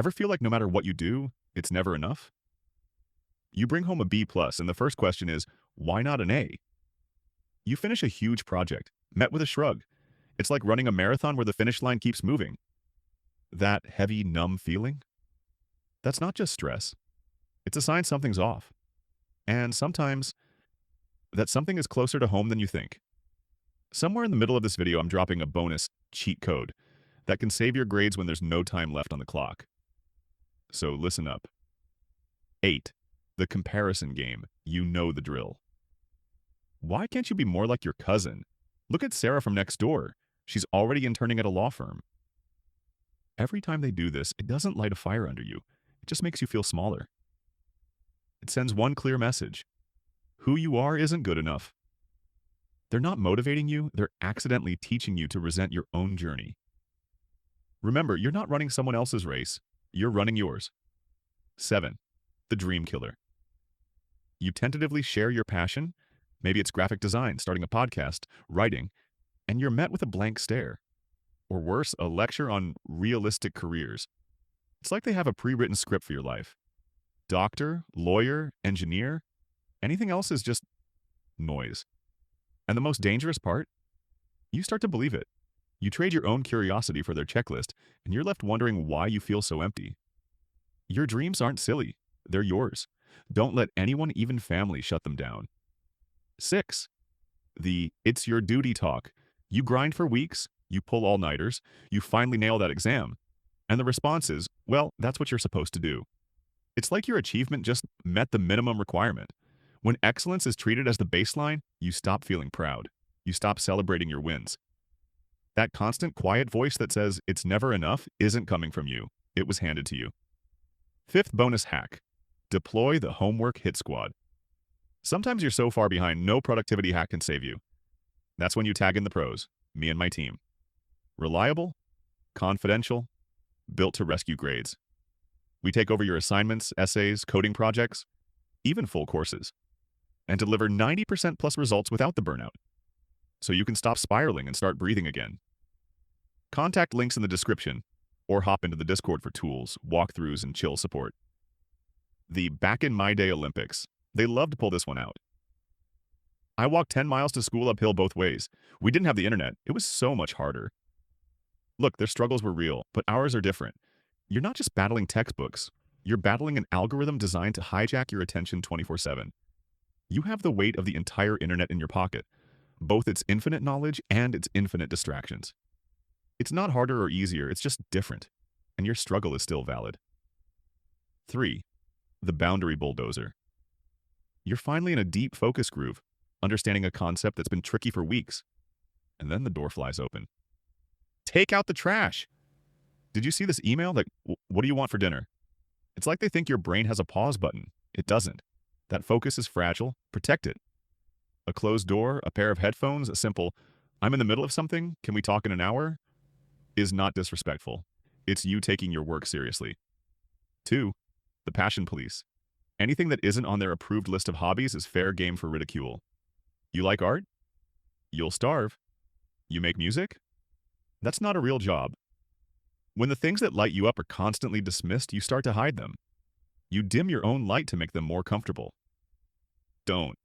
Ever feel like no matter what you do, it's never enough? You bring home a B plus, and the first question is, why not an A? You finish a huge project, met with a shrug. It's like running a marathon where the finish line keeps moving. That heavy, numb feeling? That's not just stress. It's a sign something's off. And sometimes, that something is closer to home than you think. Somewhere in the middle of this video, I'm dropping a bonus cheat code that can save your grades when there's no time left on the clock. So listen up. 8. The comparison game. You know the drill. Why can't you be more like your cousin? Look at Sarah from next door. She's already interning at a law firm. Every time they do this, it doesn't light a fire under you. It just makes you feel smaller. It sends one clear message. Who you are isn't good enough. They're not motivating you, they're accidentally teaching you to resent your own journey. Remember, you're not running someone else's race. You're running yours. 7. The dream killer. You tentatively share your passion. Maybe it's graphic design, starting a podcast, writing, and you're met with a blank stare. Or worse, a lecture on realistic careers. It's like they have a pre-written script for your life. Doctor, lawyer, engineer, anything else is just noise. And the most dangerous part? You start to believe it. You trade your own curiosity for their checklist, and you're left wondering why you feel so empty. Your dreams aren't silly. They're yours. Don't let anyone, even family, shut them down. 6. The it's your duty talk. You grind for weeks, you pull all-nighters, you finally nail that exam. And the response is, well, that's what you're supposed to do. It's like your achievement just met the minimum requirement. When excellence is treated as the baseline, you stop feeling proud. You stop celebrating your wins. That constant quiet voice that says it's never enough isn't coming from you. It was handed to you. 5th bonus hack. Deploy the homework hit squad. Sometimes you're so far behind, no productivity hack can save you. That's when you tag in the pros, me and my team. Reliable, confidential, built to rescue grades. We take over your assignments, essays, coding projects, even full courses, and deliver 90% plus results without the burnout. So you can stop spiraling and start breathing again. Contact links in the description, or hop into the Discord for tools, walkthroughs, and chill support. The back in my day Olympics. They love to pull this one out. I walked 10 miles to school uphill both ways. We didn't have the internet. It was so much harder. Look, their struggles were real, but ours are different. You're not just battling textbooks. You're battling an algorithm designed to hijack your attention 24/7. You have the weight of the entire internet in your pocket, both its infinite knowledge and its infinite distractions. It's not harder or easier, it's just different, and your struggle is still valid. 3. The boundary bulldozer. You're finally in a deep focus groove, understanding a concept that's been tricky for weeks, and then the door flies open. Take out the trash! Did you see this email? Like, what do you want for dinner? It's like they think your brain has a pause button. It doesn't. That focus is fragile. Protect it. A closed door, a pair of headphones, a simple, I'm in the middle of something, can we talk in an hour? Is not disrespectful. It's you taking your work seriously. 2. The passion police. Anything that isn't on their approved list of hobbies is fair game for ridicule. You like art? You'll starve. You make music? That's not a real job. When the things that light you up are constantly dismissed, you start to hide them. You dim your own light to make them more comfortable. Don't.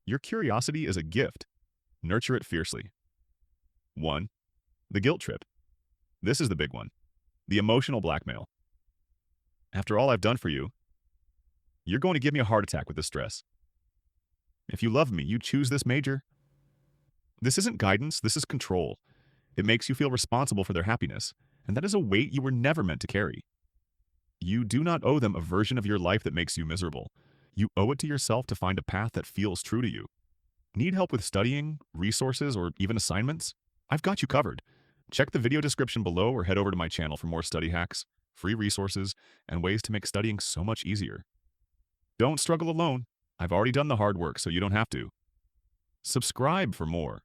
Your curiosity is a gift. Nurture it fiercely. 1. The guilt trip. This is the big one. The emotional blackmail. After all I've done for you, you're going to give me a heart attack with this stress. If you love me, you choose this major. This isn't guidance, this is control. It makes you feel responsible for their happiness, and that is a weight you were never meant to carry. You do not owe them a version of your life that makes you miserable. You owe it to yourself to find a path that feels true to you. Need help with studying, resources, or even assignments? I've got you covered. Check the video description below or head over to my channel for more study hacks, free resources, and ways to make studying so much easier. Don't struggle alone. I've already done the hard work, so you don't have to. Subscribe for more.